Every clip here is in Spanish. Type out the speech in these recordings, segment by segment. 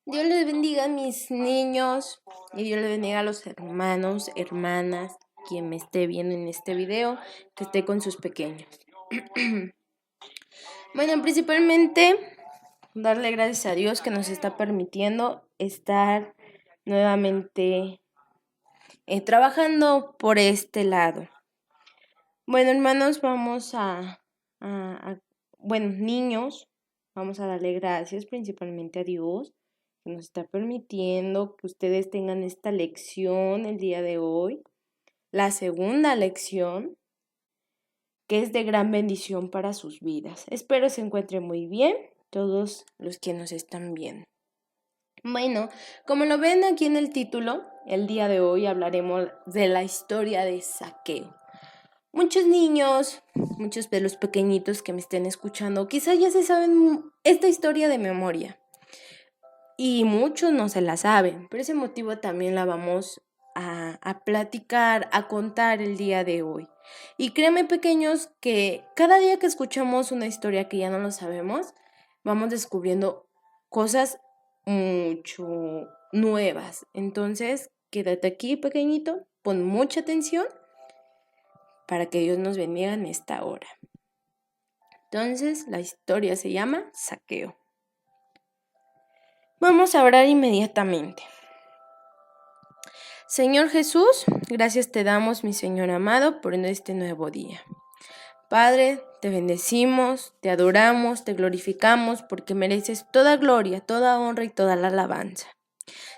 Dios les bendiga a mis niños y Dios les bendiga a los hermanos, hermanas, quien me esté viendo en este video, que esté con sus pequeños. Bueno, principalmente darle gracias a Dios que nos está permitiendo estar nuevamente trabajando por este lado. Bueno, hermanos, vamos bueno, niños, vamos a darle gracias principalmente a Dios que nos está permitiendo que ustedes tengan esta lección el día de hoy, la segunda lección, que es de gran bendición para sus vidas. Espero se encuentren muy bien todos los que nos están viendo. Bueno, como lo ven aquí en el título, el día de hoy hablaremos de la historia de Zaqueo. Muchos niños, muchos de los pequeñitos que me estén escuchando, quizás ya se saben esta historia de memoria. Y muchos no se la saben, por ese motivo también la vamos a platicar, a contar el día de hoy. Y créanme, pequeños, que cada día que escuchamos una historia que ya no lo sabemos, vamos descubriendo cosas mucho nuevas. Entonces, quédate aquí, pequeñito, pon mucha atención para que Dios nos bendiga en esta hora. Entonces, la historia se llama Zaqueo. Vamos a orar inmediatamente. Señor Jesús, gracias te damos, mi Señor amado, por este nuevo día. Padre, te bendecimos, te adoramos, te glorificamos, porque mereces toda gloria, toda honra y toda la alabanza.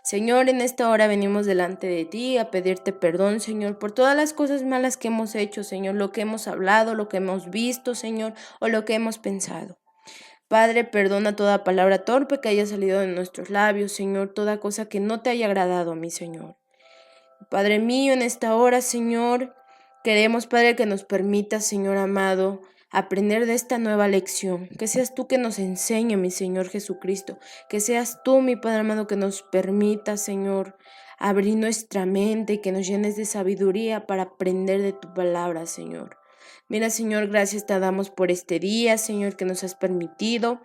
Señor, en esta hora venimos delante de ti a pedirte perdón, Señor, por todas las cosas malas que hemos hecho, Señor, lo que hemos hablado, lo que hemos visto, Señor, o lo que hemos pensado. Padre, perdona toda palabra torpe que haya salido de nuestros labios, Señor, toda cosa que no te haya agradado, mi Señor. Padre mío, en esta hora, Señor, queremos, Padre, que nos permitas, Señor amado, aprender de esta nueva lección. Que seas tú que nos enseñe, mi Señor Jesucristo. Que seas tú, mi Padre amado, que nos permita, Señor, abrir nuestra mente y que nos llenes de sabiduría para aprender de tu palabra, Señor. Mira, Señor, gracias te damos por este día, Señor, que nos has permitido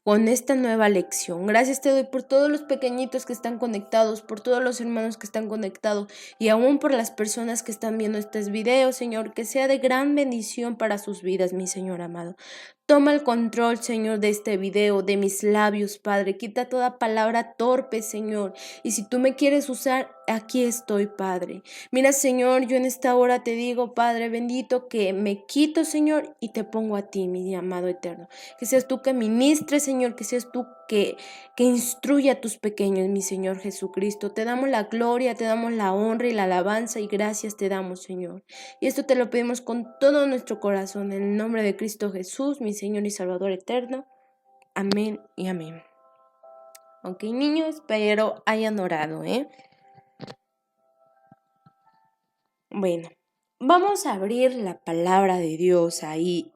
con esta nueva lección. Gracias te doy por todos los pequeñitos que están conectados, por todos los hermanos que están conectados y aún por las personas que están viendo estos videos, Señor, que sea de gran bendición para sus vidas, mi Señor amado. Toma el control, Señor, de este video, de mis labios, Padre. Quita toda palabra torpe, Señor. Y si tú me quieres usar, aquí estoy, Padre. Mira, Señor, yo en esta hora te digo, Padre bendito, que me quito, Señor, y te pongo a ti, mi amado eterno. Que seas tú que ministres, Señor, que seas tú que instruya a tus pequeños, mi Señor Jesucristo. Te damos la gloria, te damos la honra y la alabanza y gracias te damos, Señor. Y esto te lo pedimos con todo nuestro corazón, en el nombre de Cristo Jesús, mi Señor y Salvador eterno. Amén y amén. Ok, niños, espero hayan orado, Bueno, vamos a abrir la palabra de Dios ahí,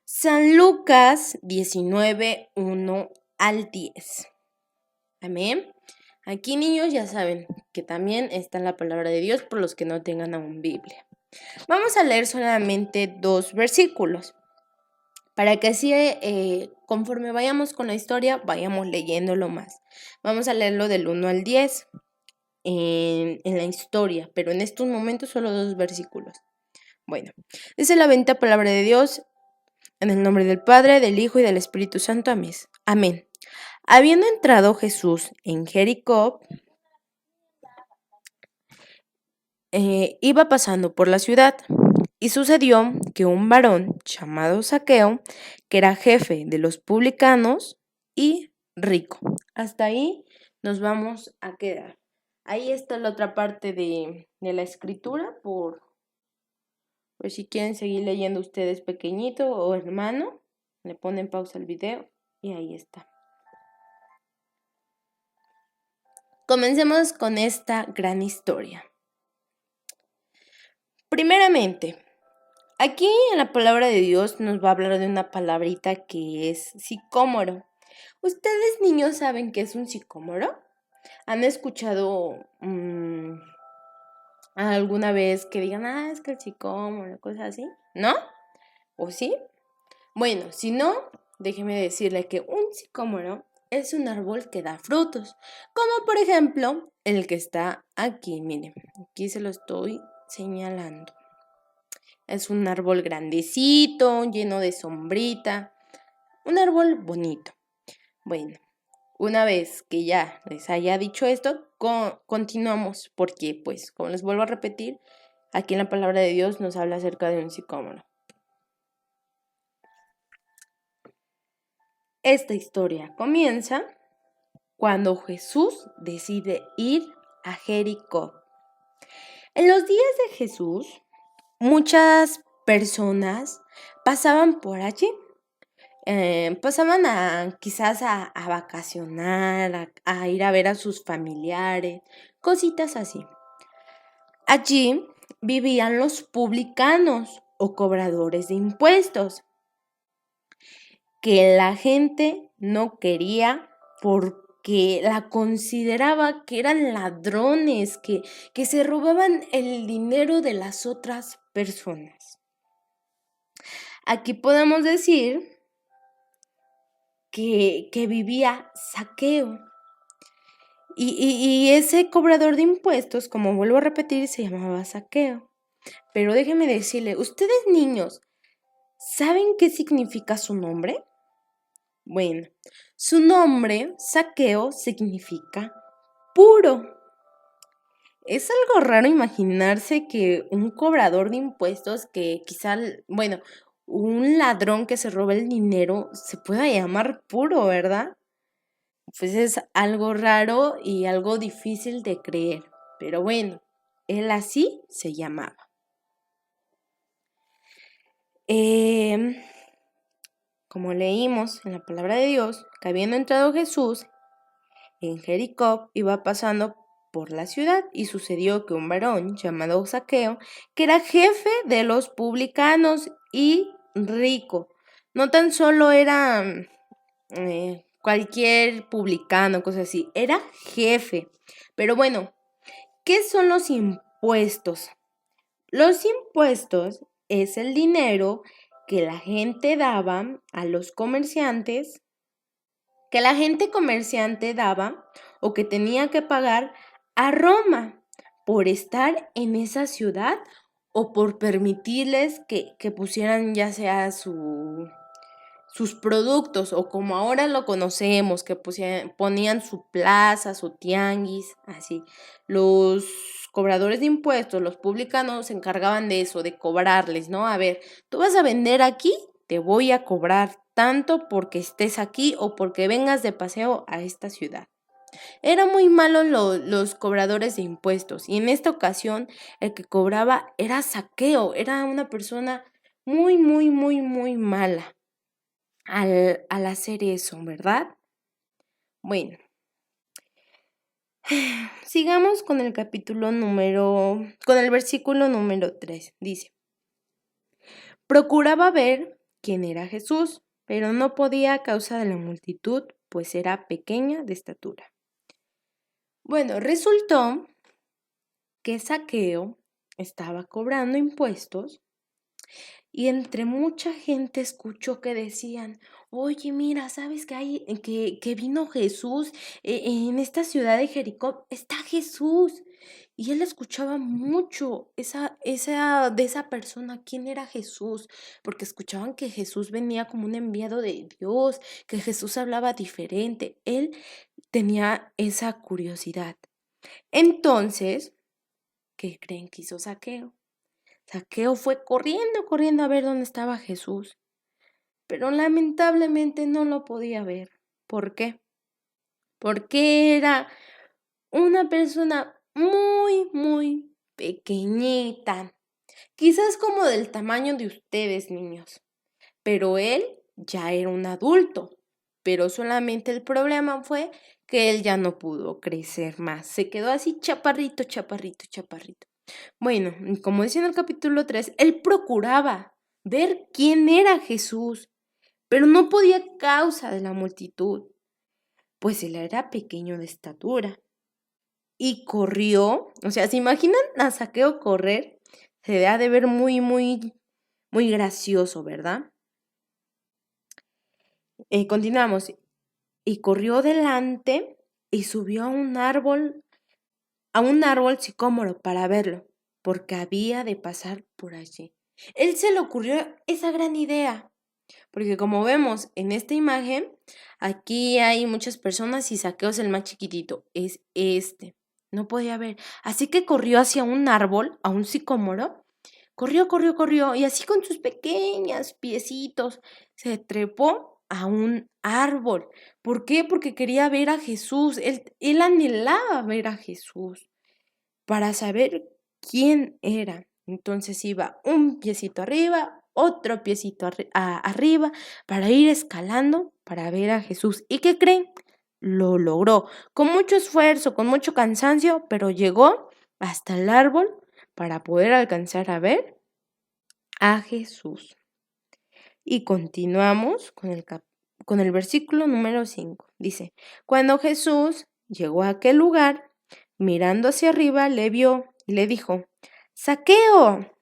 San Lucas 19, 1 al 10. Amén. Aquí, niños, ya saben que también está la palabra de Dios por los que no tengan aún Biblia. Vamos a leer solamente 2 versículos, para que así, conforme vayamos con la historia, vayamos leyéndolo más. Vamos a leerlo del 1 al 10 en la historia, pero en estos momentos solo 2 versículos. Bueno, dice la bendita palabra de Dios, en el nombre del Padre, del Hijo y del Espíritu Santo. Amén. Habiendo entrado Jesús en Jericó, iba pasando por la ciudad, y sucedió que un varón llamado Zaqueo, que era jefe de los publicanos y rico. Hasta ahí nos vamos a quedar. Ahí está la otra parte de la escritura, por si quieren seguir leyendo ustedes, pequeñito o hermano, le ponen pausa al video y ahí está. Comencemos con esta gran historia. Primeramente, aquí en la palabra de Dios nos va a hablar de una palabrita que es sicómoro. ¿Ustedes, niños, saben qué es un sicómoro? ¿Han escuchado alguna vez que digan, es que el sicómoro, cosas así? ¿No? ¿O sí? Bueno, si no, déjeme decirle que un sicómoro es un árbol que da frutos, como por ejemplo el que está aquí, miren, aquí se lo estoy señalando. Es un árbol grandecito, lleno de sombrita, un árbol bonito. Bueno, una vez que ya les haya dicho esto, continuamos porque, pues, como les vuelvo a repetir, aquí en la palabra de Dios nos habla acerca de un sicómoro. Esta historia comienza cuando Jesús decide ir a Jericó. En los días de Jesús, muchas personas pasaban por allí. Pasaban quizás a vacacionar, a ir a ver a sus familiares, cositas así. Allí vivían los publicanos o cobradores de impuestos, que la gente no quería porque la consideraba que eran ladrones, que se robaban el dinero de las otras personas. Aquí podemos decir que vivía Zaqueo. Y ese cobrador de impuestos, como vuelvo a repetir, se llamaba Zaqueo. Pero déjenme decirle, ustedes niños, ¿saben qué significa su nombre? Bueno, su nombre, Zaqueo, significa puro. Es algo raro imaginarse que un cobrador de impuestos que quizá, bueno, un ladrón que se roba el dinero se pueda llamar puro, ¿verdad? Pues es algo raro y algo difícil de creer, pero bueno, él así se llamaba. Como leímos en la palabra de Dios, que habiendo entrado Jesús en Jericó, iba pasando por la ciudad y sucedió que un varón llamado Zaqueo, que era jefe de los publicanos y rico, no tan solo era cualquier publicano, cosas así, era jefe. Pero bueno, ¿qué son los impuestos? Los impuestos es el dinero que la gente daba a los comerciantes, que la gente comerciante daba o que tenía que pagar a Roma por estar en esa ciudad o por permitirles que pusieran ya sea sus productos o como ahora lo conocemos, que ponían su plaza, su tianguis, así. Los cobradores de impuestos, los publicanos se encargaban de eso, de cobrarles, ¿no? A ver, tú vas a vender aquí, te voy a cobrar tanto porque estés aquí o porque vengas de paseo a esta ciudad. Eran muy malos los cobradores de impuestos y en esta ocasión el que cobraba era Zaqueo, era una persona muy, muy, muy, muy mala al hacer eso, ¿verdad? Bueno, sigamos con el con el versículo número 3. Dice, procuraba ver quién era Jesús, pero no podía a causa de la multitud, pues era pequeña de estatura. Bueno, resultó que Zaqueo estaba cobrando impuestos y entre mucha gente escuchó que decían, oye, mira, ¿sabes que vino Jesús? En esta ciudad de Jericó está Jesús. Y él escuchaba mucho de esa persona, quién era Jesús, porque escuchaban que Jesús venía como un enviado de Dios, que Jesús hablaba diferente. Él tenía esa curiosidad. Entonces, ¿qué creen que hizo Zaqueo? Zaqueo fue corriendo a ver dónde estaba Jesús, pero lamentablemente no lo podía ver. ¿Por qué? Porque era una persona muy, muy pequeñita, quizás como del tamaño de ustedes, niños, pero él ya era un adulto, pero solamente el problema fue que él ya no pudo crecer más, se quedó así chaparrito, chaparrito, chaparrito. Bueno, como dice en el capítulo 3, él procuraba ver quién era Jesús, pero no podía a causa de la multitud, pues él era pequeño de estatura. Y corrió, o sea, ¿se imaginan a Zaqueo correr? Se ha de ver muy, muy, muy gracioso, ¿verdad? Continuamos. Y corrió delante y subió a un árbol sicómoro para verlo, porque había de pasar por allí. Él se le ocurrió esa gran idea, porque como vemos en esta imagen, aquí hay muchas personas y Zaqueo es el más chiquitito, es este. No podía ver. Así que corrió hacia un árbol, a un sicómoro. Corrió, y así con sus pequeños piecitos se trepó a un árbol. ¿Por qué? Porque quería ver a Jesús. Él anhelaba ver a Jesús para saber quién era. Entonces iba un piecito arriba, otro piecito arriba, para ir escalando para ver a Jesús. ¿Y qué creen? Lo logró, con mucho esfuerzo, con mucho cansancio, pero llegó hasta el árbol para poder alcanzar a ver a Jesús. Y continuamos con el versículo número 5. Dice, cuando Jesús llegó a aquel lugar, mirando hacia arriba, le vio y le dijo, Zaqueo,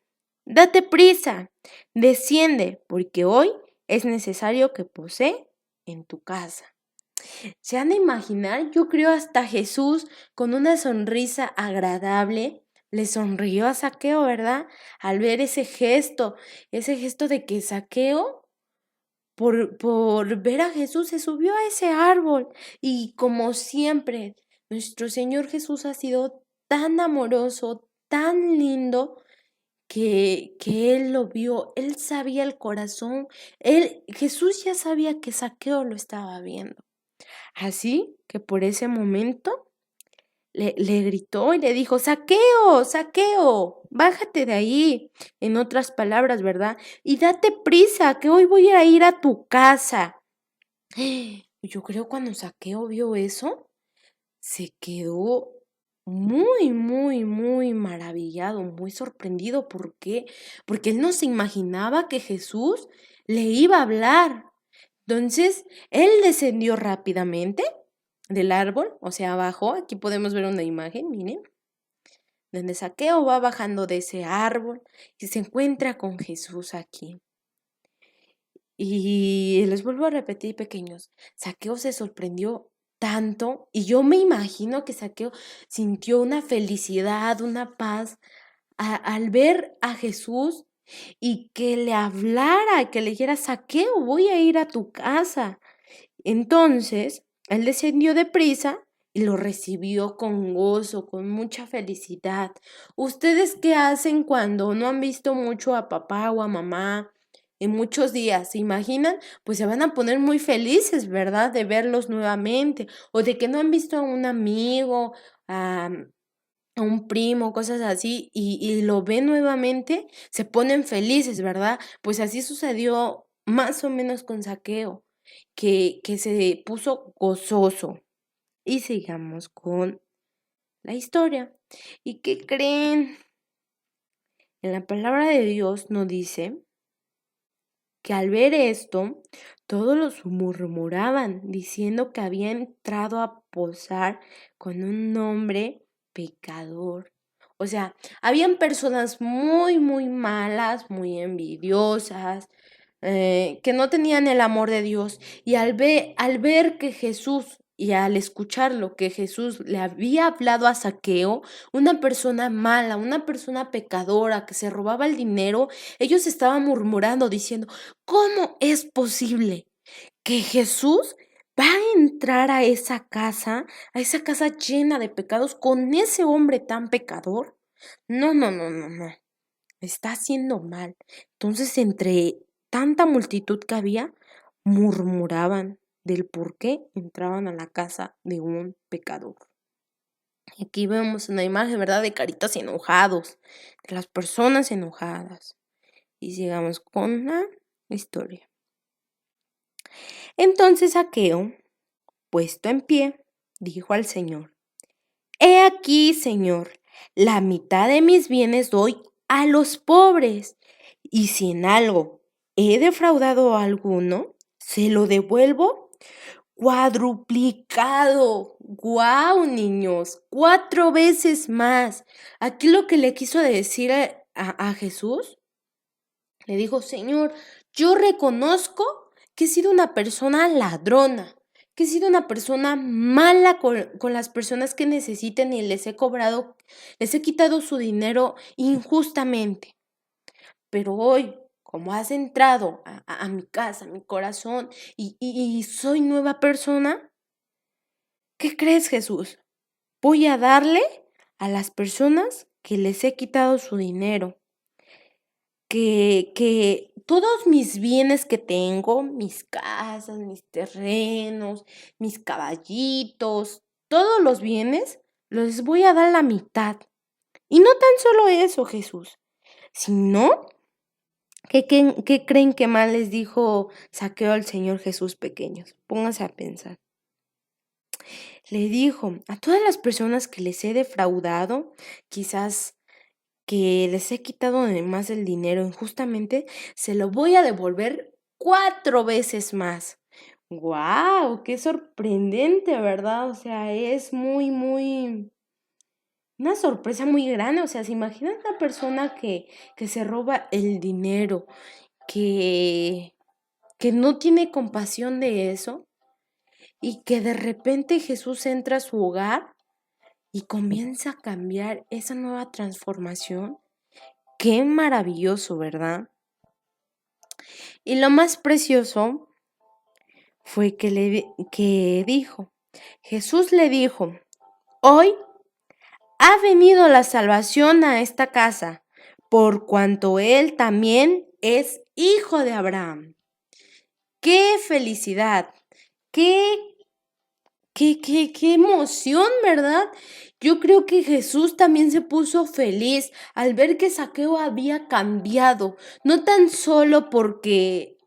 date prisa, desciende, porque hoy es necesario que posee en tu casa. ¿Se han de imaginar? Yo creo hasta Jesús con una sonrisa agradable le sonrió a Zaqueo, ¿verdad? Al ver ese gesto de que Zaqueo, por ver a Jesús, se subió a ese árbol. Y como siempre, nuestro Señor Jesús ha sido tan amoroso, tan lindo, que él lo vio, él sabía el corazón, Jesús ya sabía que Zaqueo lo estaba viendo. Así que por ese momento le gritó y le dijo, Zaqueo, Zaqueo, bájate de ahí. En otras palabras, ¿verdad? Y date prisa, que hoy voy a ir a tu casa. Yo creo cuando Zaqueo vio eso, se quedó muy maravillado, muy sorprendido. ¿Por qué? Porque él no se imaginaba que Jesús le iba a hablar. Entonces, él descendió rápidamente del árbol, o sea, abajo. Aquí podemos ver una imagen, miren, donde Zaqueo va bajando de ese árbol y se encuentra con Jesús aquí. Y les vuelvo a repetir, pequeños, Zaqueo se sorprendió tanto y yo me imagino que Zaqueo sintió una felicidad, una paz al ver a Jesús y que le hablara, que le dijera, Zaqueo, voy a ir a tu casa. Entonces, él descendió deprisa y lo recibió con gozo, con mucha felicidad. ¿Ustedes qué hacen cuando no han visto mucho a papá o a mamá en muchos días? ¿Se imaginan? Pues se van a poner muy felices, ¿verdad? De verlos nuevamente o de que no han visto a un amigo, a un primo, cosas así, y lo ven nuevamente, se ponen felices, ¿verdad? Pues así sucedió más o menos con Zaqueo, que se puso gozoso. Y sigamos con la historia. ¿Y qué creen? En la palabra de Dios nos dice que al ver esto, todos los murmuraban, diciendo que había entrado a posar con un hombre pecador. O sea, habían personas muy malas, muy envidiosas, que no tenían el amor de Dios. Y al ver que Jesús y al escuchar lo que Jesús le había hablado a Zaqueo, una persona mala, una persona pecadora que se robaba el dinero, ellos estaban murmurando diciendo, ¿cómo es posible que Jesús va a entrar a esa casa llena de pecados con ese hombre tan pecador? No. Está haciendo mal. Entonces, entre tanta multitud que había, murmuraban del por qué entraban a la casa de un pecador. Aquí vemos una imagen, ¿verdad?, de caritas enojados, de las personas enojadas. Y sigamos con la historia. Entonces Zaqueo, puesto en pie, dijo al Señor, He aquí, Señor, la mitad de mis bienes doy a los pobres, y si en algo he defraudado a alguno, se lo devuelvo cuadruplicado. ¡Guau, niños! 4 veces más. Aquí lo que le quiso decir a Jesús Le dijo, Señor, yo reconozco que he sido una persona ladrona, que he sido una persona mala con las personas que necesiten y les he quitado su dinero injustamente. Pero hoy, como has entrado a mi casa, a mi corazón, y soy nueva persona, ¿qué crees, Jesús? Voy a darle a las personas que les he quitado su dinero. Que todos mis bienes que tengo, mis casas, mis terrenos, mis caballitos, todos los bienes, los voy a dar la mitad. Y no tan solo eso, Jesús, sino ¿qué creen que mal les dijo Zaqueo al Señor Jesús pequeños? Pónganse a pensar. Le dijo a todas las personas que les he defraudado, quizás que les he quitado además el dinero injustamente, se lo voy a devolver 4 veces más. ¡Guau! ¡Qué sorprendente!, ¿verdad? O sea, es una sorpresa muy grande. O sea, ¿se imaginan una persona que se roba el dinero, que, que no tiene compasión de eso y que de repente Jesús entra a su hogar y comienza a cambiar esa nueva transformación? Qué maravilloso, ¿verdad? Y lo más precioso fue que dijo, Jesús le dijo, hoy ha venido la salvación a esta casa, por cuanto él también es hijo de Abraham. ¡Qué felicidad! ¡Qué qué emoción, ¿verdad? Yo creo que Jesús también se puso feliz al ver que Zaqueo había cambiado, no tan solo porque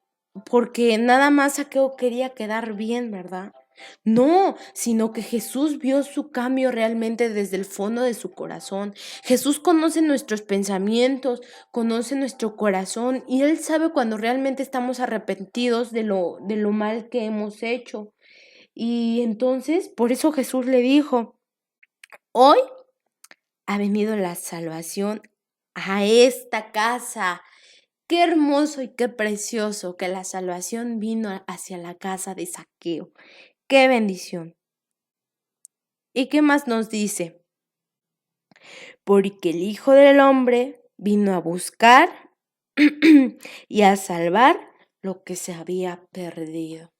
nada más Zaqueo quería quedar bien, ¿verdad? No, sino que Jesús vio su cambio realmente desde el fondo de su corazón. Jesús conoce nuestros pensamientos, conoce nuestro corazón y Él sabe cuando realmente estamos arrepentidos de lo mal que hemos hecho. Y entonces, por eso Jesús le dijo, hoy ha venido la salvación a esta casa. Qué hermoso y qué precioso que la salvación vino hacia la casa de Zaqueo. Qué bendición. ¿Y qué más nos dice? Porque el Hijo del Hombre vino a buscar y a salvar lo que se había perdido.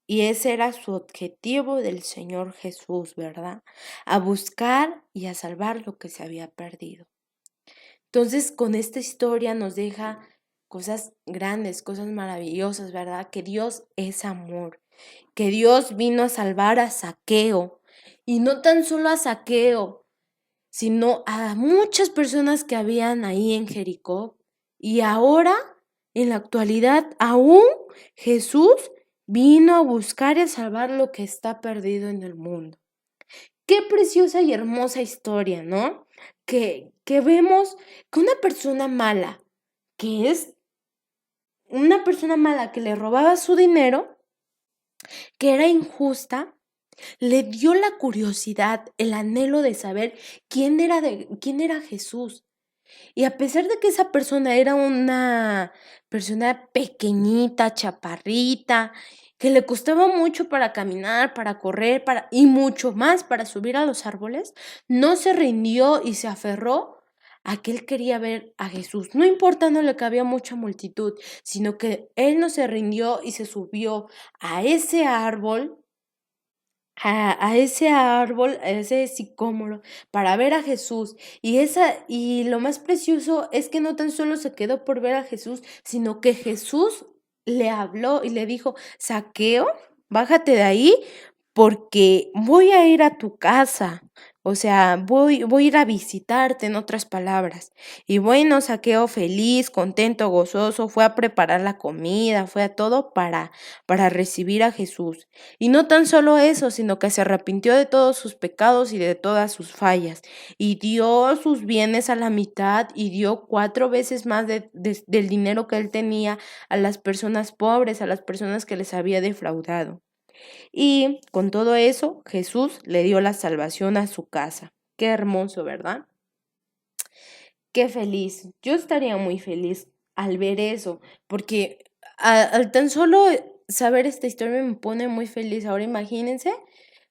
Y ese era su objetivo del Señor Jesús, ¿verdad? A buscar y a salvar lo que se había perdido. Entonces, con esta historia nos deja cosas grandes, cosas maravillosas, ¿verdad? Que Dios es amor, que Dios vino a salvar a Zaqueo, y no tan solo a Zaqueo, sino a muchas personas que habían ahí en Jericó. Y ahora, en la actualidad, aún Jesús vino a buscar y a salvar lo que está perdido en el mundo. Qué preciosa y hermosa historia, ¿no? Que vemos que una persona mala, que es una persona mala que le robaba su dinero, que era injusta, le dio la curiosidad, el anhelo de saber quién era Jesús. Y a pesar de que esa persona era una persona pequeñita, chaparrita, que le costaba mucho para caminar, para correr, y mucho más para subir a los árboles, no se rindió y se aferró a que él quería ver a Jesús. No importándole que había mucha multitud, sino que él no se rindió y se subió a ese árbol, a ese sicómoro, para ver a Jesús. Y lo más precioso es que no tan solo se quedó por ver a Jesús, sino que Jesús le habló y le dijo, Zaqueo, bájate de ahí porque voy a ir a tu casa. O sea, voy a ir a visitarte, en otras palabras. Y bueno, Zaqueo feliz, contento, gozoso, fue a preparar la comida, fue a todo para recibir a Jesús. Y no tan solo eso, sino que se arrepintió de todos sus pecados y de todas sus fallas. Y dio sus bienes a la mitad y dio 4 veces más del dinero que él tenía a las personas pobres, a las personas que les había defraudado. Y con todo eso, Jesús le dio la salvación a su casa. Qué hermoso, ¿verdad? Qué feliz. Yo estaría muy feliz al ver eso, porque al tan solo saber esta historia me pone muy feliz. Ahora imagínense,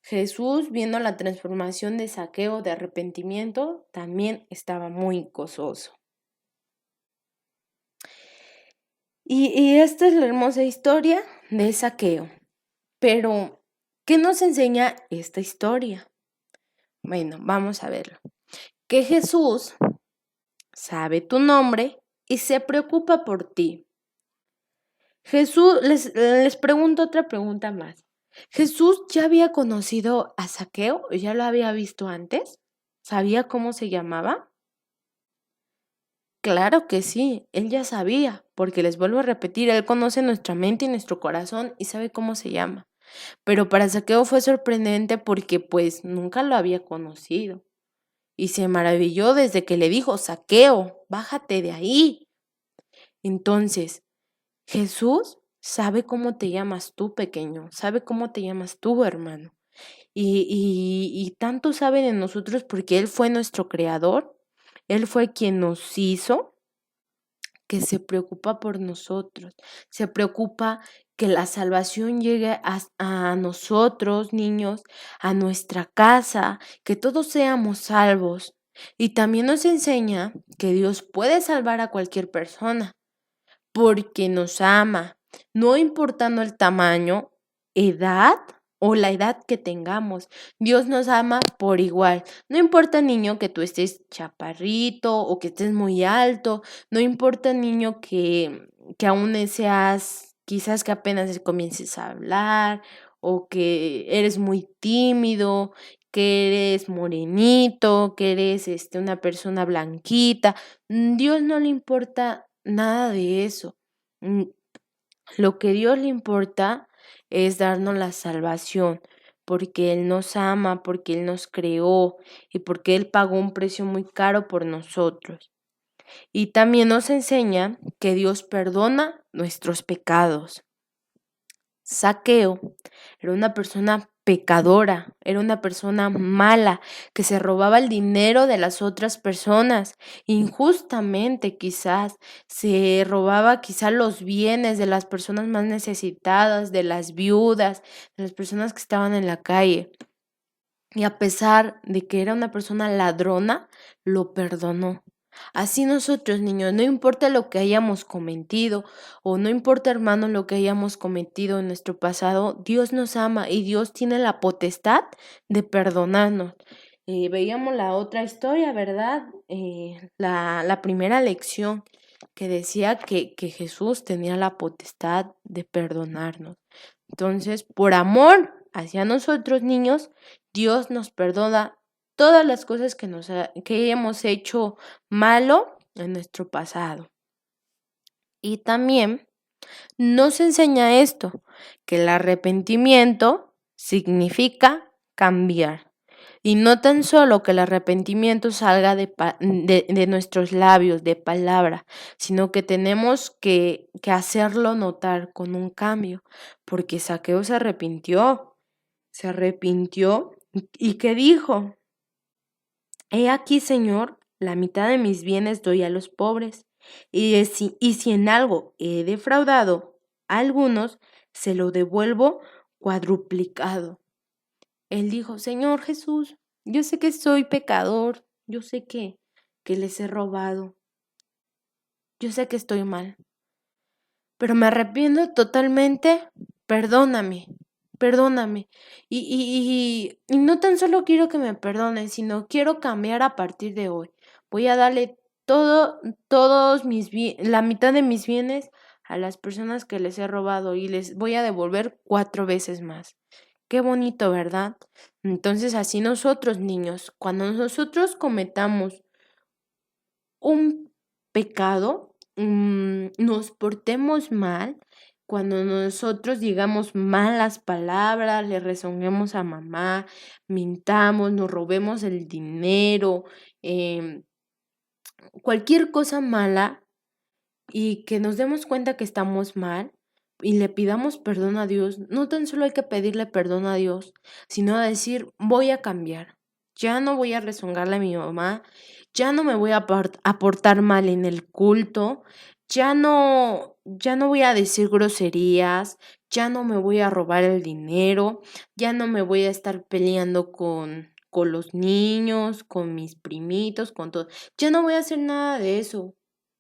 Jesús viendo la transformación de Zaqueo, de arrepentimiento, también estaba muy gozoso. Y esta es la hermosa historia de Zaqueo. Pero, ¿qué nos enseña esta historia? Bueno, vamos a verlo. Que Jesús sabe tu nombre y se preocupa por ti. Jesús, les pregunto otra pregunta más. ¿Jesús ya había conocido a Zaqueo? ¿Ya lo había visto antes? ¿Sabía cómo se llamaba? Claro que sí, él ya sabía, porque les vuelvo a repetir, él conoce nuestra mente y nuestro corazón y sabe cómo se llama. Pero para Zaqueo fue sorprendente porque pues nunca lo había conocido. Y se maravilló desde que le dijo, Zaqueo, bájate de ahí. Entonces, Jesús sabe cómo te llamas tú, pequeño, sabe cómo te llamas tú, hermano. Y tanto sabe de nosotros porque Él fue nuestro creador, Él fue quien nos hizo, que se preocupa por nosotros, se preocupa que la salvación llegue a nosotros, niños, a nuestra casa, que todos seamos salvos. Y también nos enseña que Dios puede salvar a cualquier persona porque nos ama, no importando el tamaño, edad o la edad que tengamos. Dios nos ama por igual. No importa, niño, que tú estés chaparrito o que estés muy alto. No importa, niño, que aún seas, quizás que apenas comiences a hablar o que eres muy tímido, que eres morenito, que eres una persona blanquita. Dios no le importa nada de eso. Mm, Lo que Dios le importa es darnos la salvación, porque Él nos ama, porque Él nos creó y porque Él pagó un precio muy caro por nosotros. Y también nos enseña que Dios perdona nuestros pecados. Saqueo era una persona pecadora, era una persona mala, que se robaba el dinero de las otras personas, injustamente quizás, se robaba quizás los bienes de las personas más necesitadas, de las viudas, de las personas que estaban en la calle. Y a pesar de que era una persona ladrona, lo perdonó. Así nosotros, niños, no importa lo que hayamos cometido o no importa, hermano, lo que hayamos cometido en nuestro pasado, Dios nos ama y Dios tiene la potestad de perdonarnos. Veíamos la otra historia, ¿verdad? La primera lección que decía que Jesús tenía la potestad de perdonarnos. Entonces, por amor hacia nosotros, niños, Dios nos perdona todas las cosas que hemos hecho malo en nuestro pasado. Y también nos enseña esto, que el arrepentimiento significa cambiar. Y no tan solo que el arrepentimiento salga de nuestros labios, de palabra, sino que tenemos que hacerlo notar con un cambio, porque Zaqueo se arrepintió y ¿qué dijo? He aquí, Señor, la mitad de mis bienes doy a los pobres, y si en algo he defraudado a algunos, se lo devuelvo cuadruplicado. Él dijo, Señor Jesús, yo sé que soy pecador, yo sé que les he robado, yo sé que estoy mal, pero me arrepiento totalmente, perdóname, perdóname. Y no tan solo quiero que me perdonen, sino quiero cambiar a partir de hoy. Voy a darle la mitad de mis bienes a las personas que les he robado y les voy a devolver 4 veces más. Qué bonito, ¿verdad? Entonces, así nosotros, niños, cuando nosotros cometamos un pecado, nos portemos mal, cuando nosotros digamos malas palabras, le rezonguemos a mamá, mintamos, nos robemos el dinero, cualquier cosa mala y que nos demos cuenta que estamos mal y le pidamos perdón a Dios, no tan solo hay que pedirle perdón a Dios, sino a decir, voy a cambiar, ya no voy a rezongarle a mi mamá, ya no me voy a portar mal en el culto, ya no voy a decir groserías, ya no me voy a robar el dinero, ya no me voy a estar peleando con los niños, con mis primitos, con todo. Ya no voy a hacer nada de eso,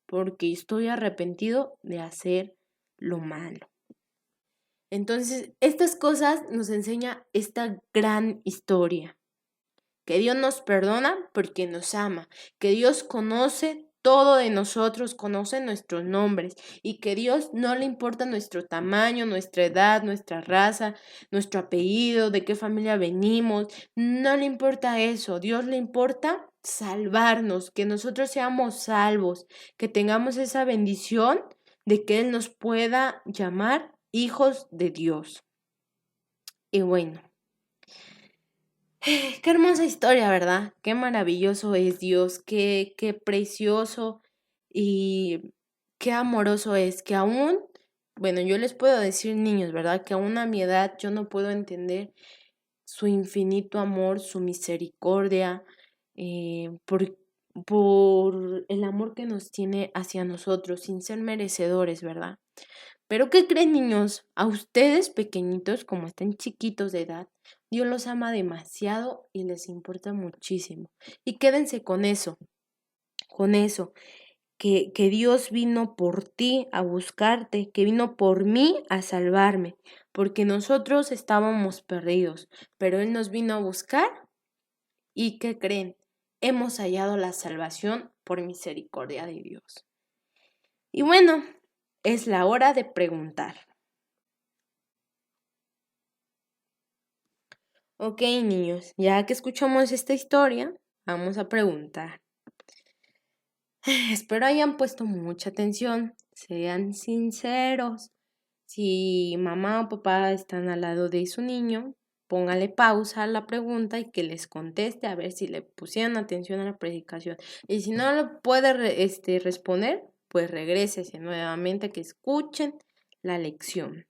porque estoy arrepentido de hacer lo malo. Entonces, estas cosas nos enseña esta gran historia, que Dios nos perdona porque nos ama, que Dios conoce todo de nosotros, conoce nuestros nombres y que Dios no le importa nuestro tamaño, nuestra edad, nuestra raza, nuestro apellido, de qué familia venimos, no le importa eso, Dios le importa salvarnos, que nosotros seamos salvos, que tengamos esa bendición de que Él nos pueda llamar hijos de Dios. Y bueno, qué hermosa historia, ¿verdad? Qué maravilloso es Dios, qué precioso y qué amoroso es, que aún, bueno, yo les puedo decir niños, ¿verdad? Que aún a mi edad yo no puedo entender su infinito amor, su misericordia, por el amor que nos tiene hacia nosotros, sin ser merecedores, ¿verdad? Pero ¿qué creen, niños? A ustedes pequeñitos, como están chiquitos de edad, Dios los ama demasiado y les importa muchísimo. Y quédense con eso, que Dios vino por ti a buscarte, que vino por mí a salvarme, porque nosotros estábamos perdidos, pero Él nos vino a buscar y ¿qué creen? Hemos hallado la salvación por misericordia de Dios. Y bueno, es la hora de preguntar. Ok, niños, ya que escuchamos esta historia, vamos a preguntar. Espero hayan puesto mucha atención, sean sinceros. Si mamá o papá están al lado de su niño, póngale pausa a la pregunta y que les conteste a ver si le pusieron atención a la predicación. Y si no lo puede responder, pues regrésese nuevamente a que escuchen la lección.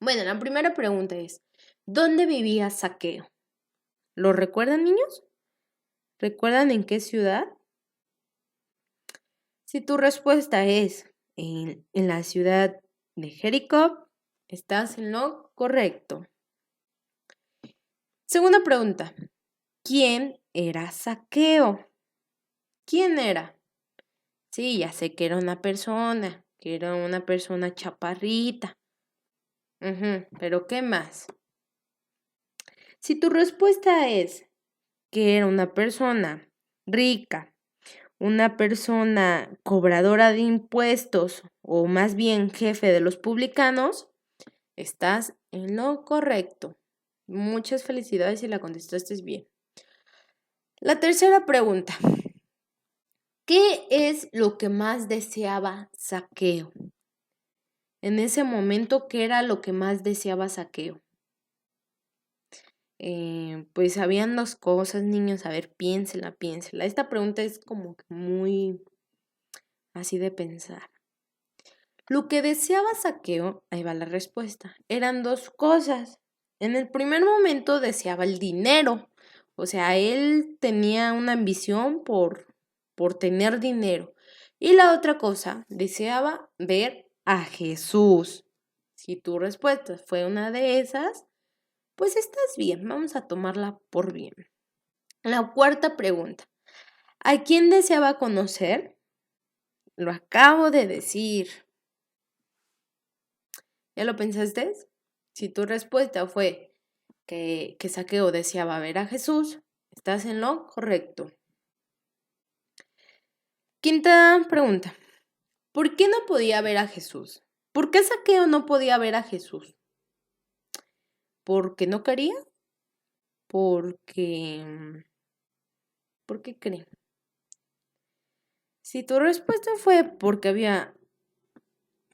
Bueno, la primera pregunta es, ¿dónde vivía Zaqueo? ¿Lo recuerdan, niños? ¿Recuerdan en qué ciudad? Si tu respuesta es en la ciudad de Jericó, estás en lo correcto. Segunda pregunta. ¿Quién era Zaqueo? ¿Quién era? Sí, ya sé que era una persona chaparrita. Pero ¿qué más? Si tu respuesta es que era una persona rica, una persona cobradora de impuestos o más bien jefe de los publicanos, estás en lo correcto. Muchas felicidades si la contestaste bien. La tercera pregunta. ¿Qué es lo que más deseaba Zaqueo? En ese momento, ¿qué era lo que más deseaba Zaqueo? Pues habían dos cosas, niños. A ver, piénsela. Esta pregunta es como que muy así de pensar. Lo que deseaba Zaqueo, ahí va la respuesta, eran dos cosas. En el primer momento deseaba el dinero. O sea, él tenía una ambición por tener dinero. Y la otra cosa, deseaba ver a Jesús. Si tu respuesta fue una de esas, pues estás bien, vamos a tomarla por bien. La cuarta pregunta, ¿a quién deseaba conocer? Lo acabo de decir. ¿Ya lo pensaste? Si tu respuesta fue que Zaqueo deseaba ver a Jesús, estás en lo correcto. Quinta pregunta. ¿Por qué no podía ver a Jesús? ¿Por qué Zaqueo no podía ver a Jesús? ¿Porque no quería? Porque... ¿Por qué creen? Si tu respuesta fue porque había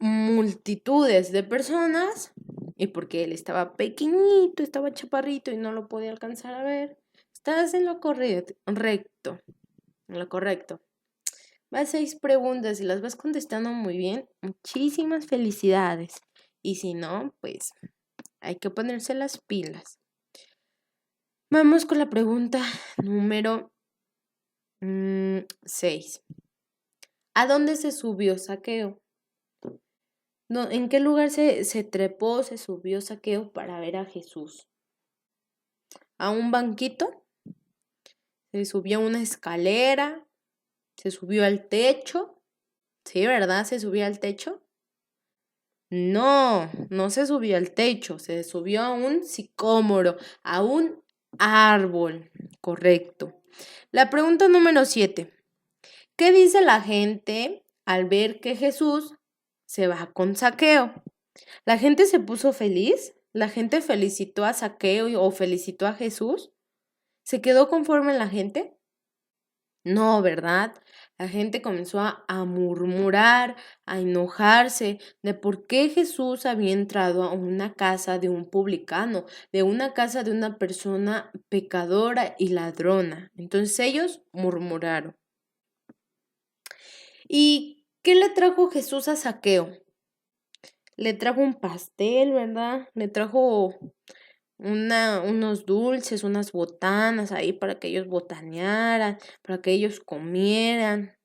multitudes de personas y porque él estaba pequeñito, estaba chaparrito y no lo podía alcanzar a ver, estás en lo correcto, en lo correcto. Vas 6 preguntas y las vas contestando muy bien. Muchísimas felicidades. Y si no, pues hay que ponerse las pilas. Vamos con la pregunta número 6. ¿A dónde se subió Zaqueo? No, ¿en qué lugar se trepó, se subió Zaqueo para ver a Jesús? ¿A un banquito? ¿Se subió a una escalera? ¿Se subió al techo? Sí, ¿verdad? ¿Se subió al techo? No, no se subió al techo, se subió a un sicómoro, a un árbol. Correcto. La pregunta número 7. ¿Qué dice la gente al ver que Jesús se va con Zaqueo? ¿La gente se puso feliz? ¿La gente felicitó a Zaqueo o felicitó a Jesús? ¿Se quedó conforme la gente? No, ¿verdad? La gente comenzó a murmurar, a enojarse de por qué Jesús había entrado a una casa de un publicano, de una casa de una persona pecadora y ladrona. Entonces ellos murmuraron. ¿Y qué le trajo Jesús a Zaqueo? Le trajo un pastel, ¿verdad? Le trajo unos dulces, unas botanas ahí para que ellos botanearan, para que ellos comieran.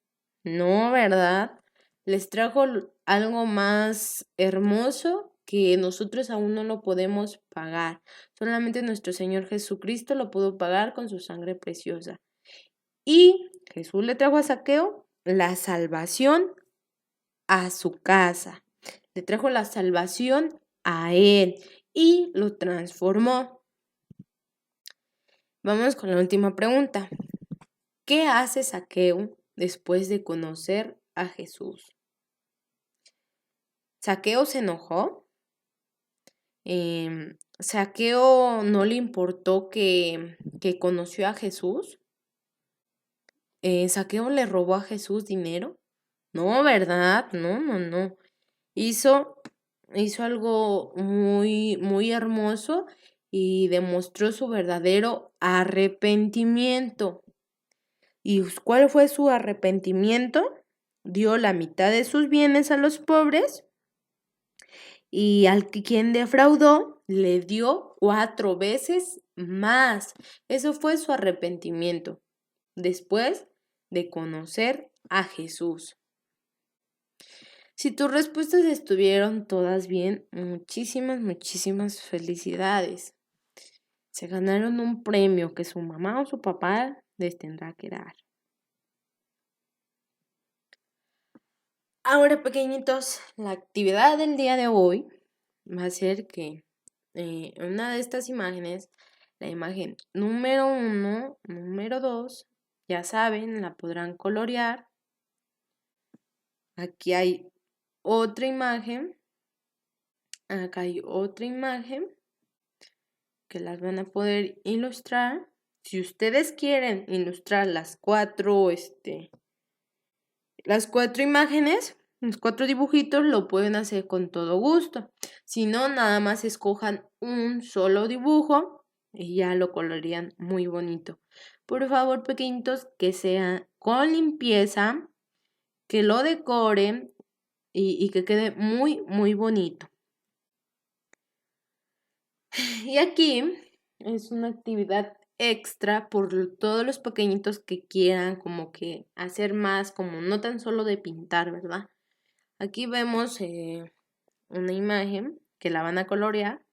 No, ¿verdad? Les trajo algo más hermoso que nosotros aún no lo podemos pagar. Solamente nuestro Señor Jesucristo lo pudo pagar con su sangre preciosa. Y Jesús le trajo a Zaqueo la salvación a su casa. Le trajo la salvación a él y lo transformó. Vamos con la última pregunta. ¿Qué hace Zaqueo después de conocer a Jesús? ¿Zaqueo se enojó? ¿Zaqueo no le importó que conoció a Jesús? ¿Zaqueo le robó a Jesús dinero? No, ¿verdad? No, no, no. Hizo algo muy, muy hermoso y demostró su verdadero arrepentimiento. ¿Y cuál fue su arrepentimiento? Dio la mitad de sus bienes a los pobres y al quien defraudó le dio 4 veces más. Eso fue su arrepentimiento después de conocer a Jesús. Si tus respuestas estuvieron todas bien, muchísimas, muchísimas felicidades. Se ganaron un premio que su mamá o su papá les tendrá que dar. Ahora, pequeñitos, la actividad del día de hoy va a ser que una de estas imágenes, la imagen número 1, número 2, ya saben, la podrán colorear. Aquí hay otra imagen. Acá hay otra imagen que las van a poder ilustrar. Si ustedes quieren ilustrar las cuatro imágenes, los 4 dibujitos, lo pueden hacer con todo gusto. Si no, nada más escojan un solo dibujo y ya lo colorean muy bonito. Por favor, pequeñitos, que sea con limpieza, que lo decoren y que quede muy, muy bonito. Y aquí es una actividad extra por todos los pequeñitos que quieran como que hacer más, como no tan solo de pintar, ¿verdad? Aquí vemos una imagen que la van a colorear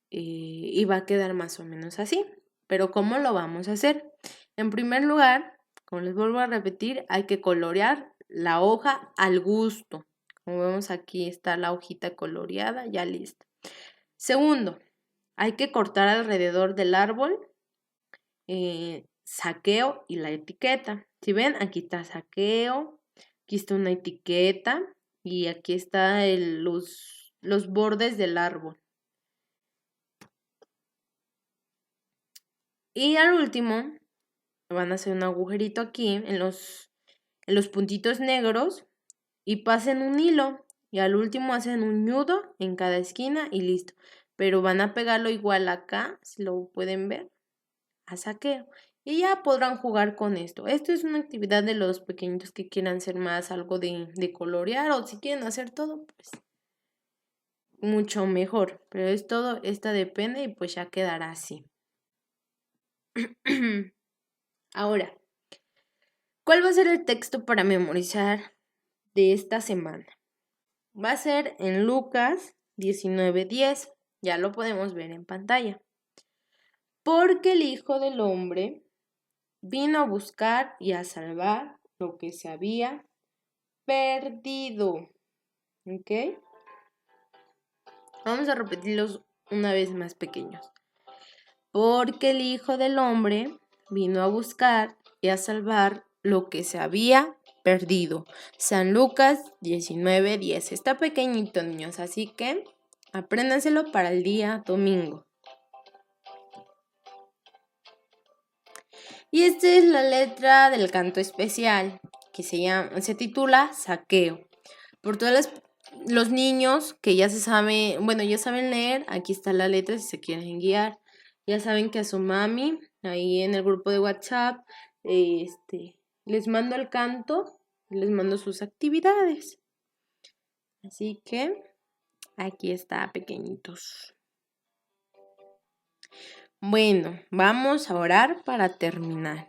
y va a quedar más o menos así. Pero ¿cómo lo vamos a hacer? En primer lugar, como les vuelvo a repetir, hay que colorear la hoja al gusto. Como vemos aquí está la hojita coloreada, ya lista. Segundo, hay que cortar alrededor del árbol Zaqueo y la etiqueta. Si ven, aquí está Zaqueo, aquí está una etiqueta y aquí está los bordes del árbol. Y al último, van a hacer un agujerito aquí en los puntitos negros y pasen un hilo. Y al último hacen un nudo en cada esquina y listo. Pero van a pegarlo igual acá, si lo pueden ver, a Zaqueo. Y ya podrán jugar con esto. Esto es una actividad de los pequeñitos que quieran hacer más algo de colorear o si quieren hacer todo, pues mucho mejor. Pero es todo, esta depende y pues ya quedará así. Ahora, ¿Cuál va a ser el texto para memorizar de esta semana? Va a ser en Lucas 19:10. Ya lo podemos ver en pantalla. Porque el Hijo del Hombre vino a buscar y a salvar lo que se había perdido. ¿Ok? Vamos a repetirlos una vez más pequeños. Porque el Hijo del Hombre vino a buscar y a salvar lo que se había perdido. San Lucas 19:10. Está pequeñito, niños, así que apréndanselo para el día domingo. Y esta es la letra del canto especial, que se titula Saqueo. Por todos los niños que ya ya saben leer, aquí está la letra si se quieren guiar. Ya saben que a su mami, ahí en el grupo de WhatsApp, les mando el canto, les mando sus actividades. Así que aquí está, pequeñitos. Bueno, vamos a orar para terminar.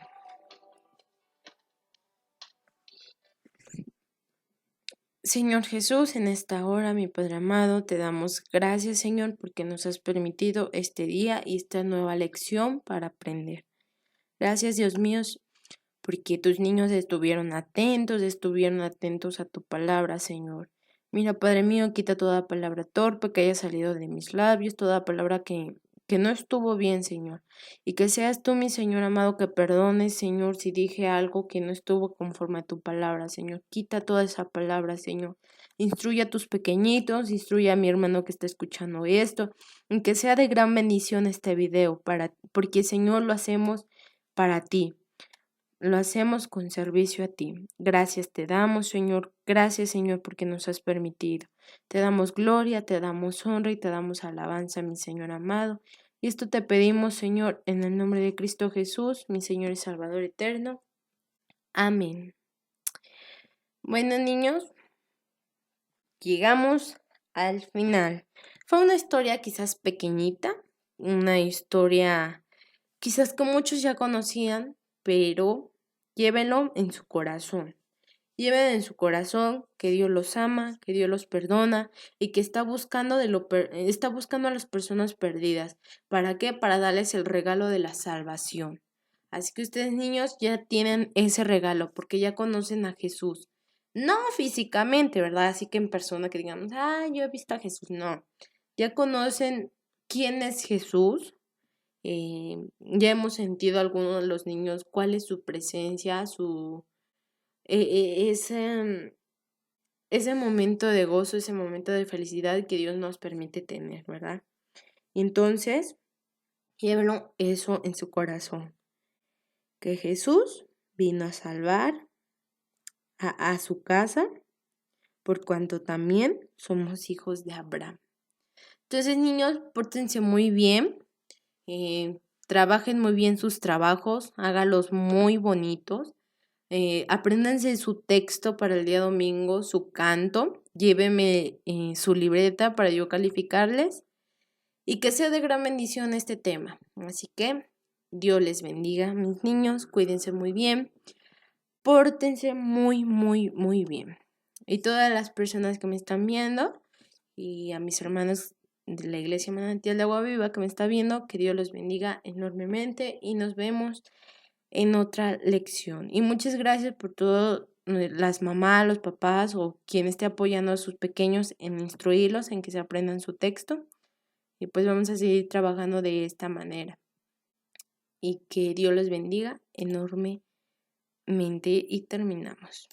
Señor Jesús, en esta hora, mi Padre amado, te damos gracias, Señor, porque nos has permitido este día y esta nueva lección para aprender. Gracias, Dios mío, porque tus niños estuvieron atentos a tu palabra, Señor. Mira, Padre mío, quita toda palabra torpe que haya salido de mis labios, toda palabra que no estuvo bien, Señor. Y que seas tú, mi Señor amado, que perdones, Señor, si dije algo que no estuvo conforme a tu palabra, Señor. Quita toda esa palabra, Señor. Instruye a tus pequeñitos, instruye a mi hermano que está escuchando esto, y que sea de gran bendición este video, porque, Señor, lo hacemos para ti. Lo hacemos con servicio a ti. Gracias te damos, Señor. Gracias, Señor, porque nos has permitido. Te damos gloria, te damos honra y te damos alabanza, mi Señor amado. Y esto te pedimos, Señor, en el nombre de Cristo Jesús, mi Señor y Salvador eterno. Amén. Bueno, niños, llegamos al final. Fue una historia quizás pequeñita, una historia quizás que muchos ya conocían, pero llévenlo en su corazón. Lleven en su corazón que Dios los ama, que Dios los perdona y que está buscando a las personas perdidas. ¿Para qué? Para darles el regalo de la salvación. Así que ustedes, niños, ya tienen ese regalo porque ya conocen a Jesús. No físicamente, ¿verdad? Así que en persona que digamos, yo he visto a Jesús. No. Ya conocen quién es Jesús. Ya hemos sentido algunos de los niños cuál es su presencia, ese momento de gozo, ese momento de felicidad que Dios nos permite tener, ¿verdad? Y entonces, llévenlo eso en su corazón, que Jesús vino a salvar a su casa, por cuanto también somos hijos de Abraham. Entonces, niños, pórtense muy bien, trabajen muy bien sus trabajos, hágalos muy bonitos. Apréndanse su texto para el día domingo, su canto, llévenme su libreta para yo calificarles y que sea de gran bendición este tema. Así que Dios les bendiga, mis niños, cuídense muy bien, pórtense muy, muy, muy bien. Y todas las personas que me están viendo y a mis hermanos de la Iglesia Manantial de Agua Viva que me está viendo, que Dios los bendiga enormemente y nos vemos en otra lección. Y muchas gracias por todo, las mamás, los papás o quien esté apoyando a sus pequeños en instruirlos, en que se aprendan su texto. Y pues vamos a seguir trabajando de esta manera. Y que Dios los bendiga enormemente y terminamos.